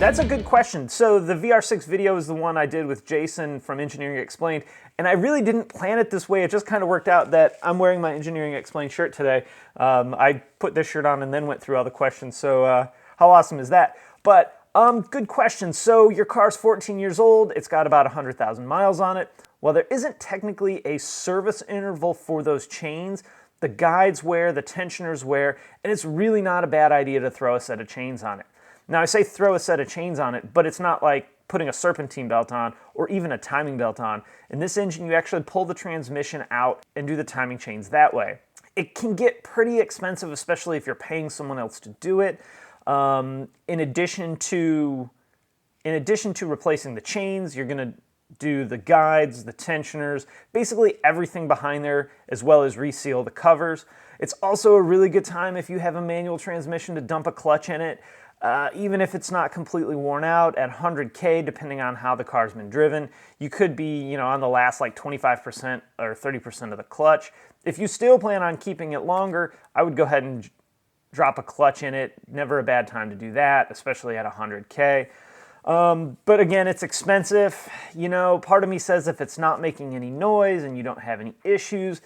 That's a good question. So the VR6 video is the one I did with Jason from Engineering Explained, and I really didn't plan it this way. It just kind of worked out that I'm wearing my Engineering Explained shirt today. I put this shirt on and then went through all the questions, so how awesome is that? But good question. So your car's 14 years old. It's got about 100,000 miles on it. Well, there isn't technically a service interval for those chains. The guides wear, the tensioners wear, and it's really not a bad idea to throw a set of chains on it. Now I say throw a set of chains on it, but it's not like putting a serpentine belt on or even a timing belt on. In this engine, you actually pull the transmission out and do the timing chains that way. It can get pretty expensive, especially if you're paying someone else to do it. In addition to replacing the chains, you're gonna do the guides, the tensioners, basically everything behind there, as well as reseal the covers. It's also a really good time if you have a manual transmission to dump a clutch in it. Even if it's not completely worn out, at 100K, depending on how the car's been driven, you could be, on the last like 25% or 30% of the clutch. If you still plan on keeping it longer, I would go ahead and drop a clutch in it. Never a bad time to do that, especially at 100K. But again, it's expensive. Part of me says if it's not making any noise and you don't have any issues,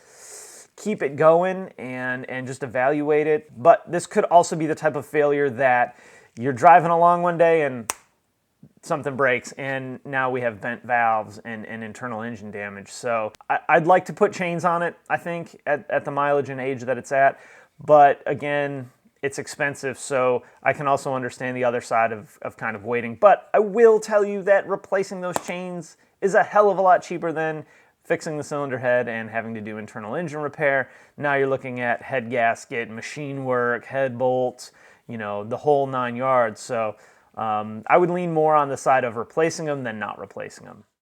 keep it going and just evaluate it. But this could also be the type of failure that you're driving along one day and something breaks and now we have bent valves and internal engine damage. So I'd like to put chains on it, I think, at the mileage and age that it's at. But again, it's expensive, so I can also understand the other side of kind of waiting. But I will tell you that replacing those chains is a hell of a lot cheaper than fixing the cylinder head and having to do internal engine repair. Now you're looking at head gasket, machine work, head bolts, the whole 9 yards. So I would lean more on the side of replacing them than not replacing them.